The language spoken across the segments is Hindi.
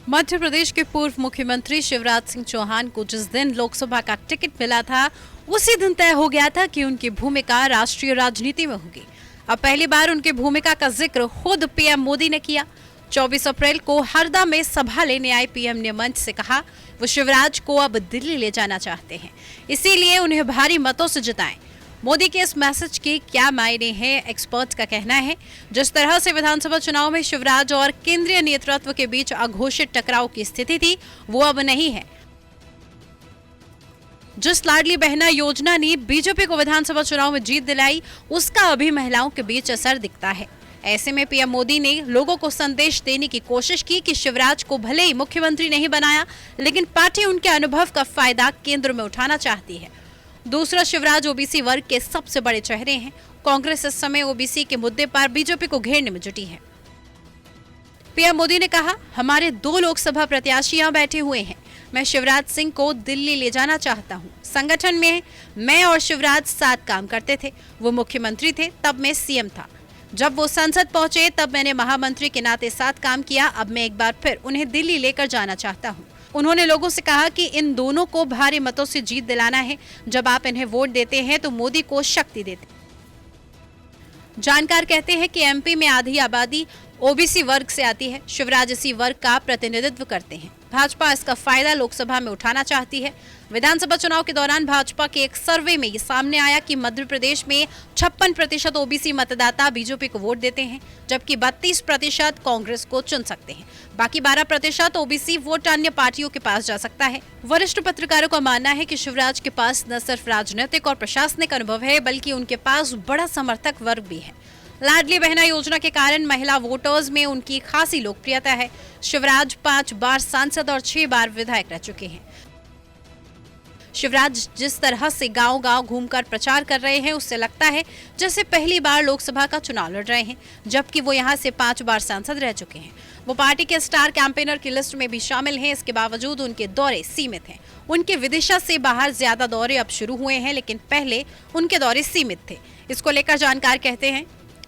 मध्य प्रदेश के पूर्व मुख्यमंत्री शिवराज सिंह चौहान को जिस दिन लोकसभा का टिकट मिला था, उसी दिन तय हो गया था कि उनकी भूमिका राष्ट्रीय राजनीति में होगी। अब पहली बार उनकी भूमिका का जिक्र खुद पीएम मोदी ने किया। 24 अप्रैल को हरदा में सभा लेने आए पीएम ने मंच से कहा वो शिवराज को अब दिल्ली ले जाना चाहते हैं, इसीलिए उन्हें भारी मतों से जिताएं। मोदी के इस मैसेज के क्या मायने हैं, एक्सपर्ट्स का कहना है। जिस तरह से विधानसभा चुनाव में शिवराज और केंद्रीय नेतृत्व के बीच अघोषित टकराव की स्थिति थी, वो अब नहीं है। जिस लाडली बहना योजना ने बीजेपी को विधानसभा चुनाव में जीत दिलाई, उसका अभी महिलाओं के बीच असर दिखता है। ऐसे में पीएम मोदी ने लोगों को संदेश देने की कोशिश की कि शिवराज को भले ही मुख्यमंत्री नहीं बनाया, लेकिन पार्टी उनके अनुभव का फायदा केंद्र में उठाना चाहती है। दूसरा, शिवराज ओबीसी वर्ग के सबसे बड़े चेहरे हैं। कांग्रेस इस समय ओबीसी के मुद्दे पर बीजेपी को घेरने में जुटी है। पीएम मोदी ने कहा, हमारे 2 लोकसभा प्रत्याशी यहां बैठे हुए हैं। मैं शिवराज सिंह को दिल्ली ले जाना चाहता हूं। संगठन में मैं और शिवराज साथ काम करते थे। वो मुख्यमंत्री थे, तब मैं सीएम था। जब वो संसद पहुंचे तब मैंने महामंत्री के नाते साथ काम किया। अब मैं एक बार फिर उन्हें दिल्ली लेकर जाना चाहता हूं। उन्होंने लोगों से कहा कि इन दोनों को भारी मतों से जीत दिलाना है। जब आप इन्हें वोट देते हैं तो मोदी को शक्ति देते। जानकार कहते हैं कि एमपी में आधी आबादी ओबीसी वर्ग से आती है। शिवराज इसी वर्ग का प्रतिनिधित्व करते हैं। भाजपा इसका फायदा लोकसभा में उठाना चाहती है। विधानसभा चुनाव के दौरान भाजपा के एक सर्वे में ये सामने आया कि मध्य प्रदेश में 56% ओबीसी मतदाता बीजेपी को वोट देते हैं, जबकि 32% कांग्रेस को चुन सकते हैं। बाकी 12% ओबीसी वोट अन्य पार्टियों के पास जा सकता है। वरिष्ठ पत्रकारों का मानना है कि शिवराज के पास न सिर्फ राजनीतिक और प्रशासनिक अनुभव है, बल्कि उनके पास बड़ा समर्थक वर्ग भी है। लाडली बहना योजना के कारण महिला वोटर्स में उनकी खासी लोकप्रियता है। शिवराज 5 बार सांसद और 6 बार विधायक रह चुके हैं। शिवराज जिस तरह से गांव-गांव घूमकर प्रचार कर रहे हैं, उससे लगता है जैसे पहली बार लोकसभा का चुनाव लड़ रहे हैं, जबकि वो यहां से 5 बार सांसद रह चुके हैं। वो पार्टी के स्टार कैंपेनर की लिस्ट में भी शामिल हैं। इसके बावजूद उनके दौरे सीमित हैं। उनके विदिशा से बाहर ज्यादा दौरे अब शुरू हुए हैं, लेकिन पहले उनके दौरे सीमित थे। इसको लेकर जानकार कहते हैं,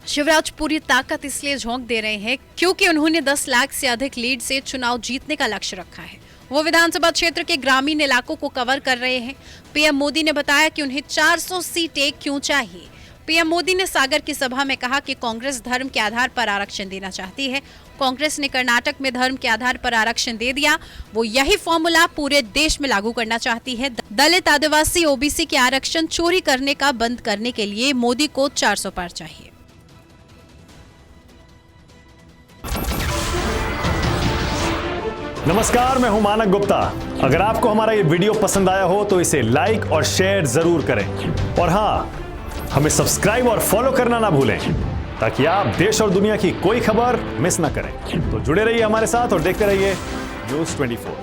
शिवराज पूरी ताकत इसलिए झोंक दे रहे हैं क्योंकि उन्होंने 10 लाख से अधिक लीड से चुनाव जीतने का लक्ष्य रखा है। वो विधानसभा क्षेत्र के ग्रामीण इलाकों को कवर कर रहे हैं। पीएम मोदी ने बताया कि उन्हें 400 सीटें क्यों चाहिए। पीएम मोदी ने सागर की सभा में कहा कि कांग्रेस धर्म के आधार पर आरक्षण देना चाहती है। कांग्रेस ने कर्नाटक में धर्म के आधार पर आरक्षण दे दिया। वो यही फॉर्मूला पूरे देश में लागू करना चाहती है। दलित, आदिवासी, ओबीसी के आरक्षण चोरी करने का बंद करने के लिए मोदी को 400 पार चाहिए। नमस्कार, मैं हूं मानक गुप्ता। अगर आपको हमारा ये वीडियो पसंद आया हो तो इसे लाइक और शेयर जरूर करें, और हां, हमें सब्सक्राइब और फॉलो करना ना भूलें ताकि आप देश और दुनिया की कोई खबर मिस ना करें। तो जुड़े रहिए हमारे साथ और देखते रहिए न्यूज़ 24।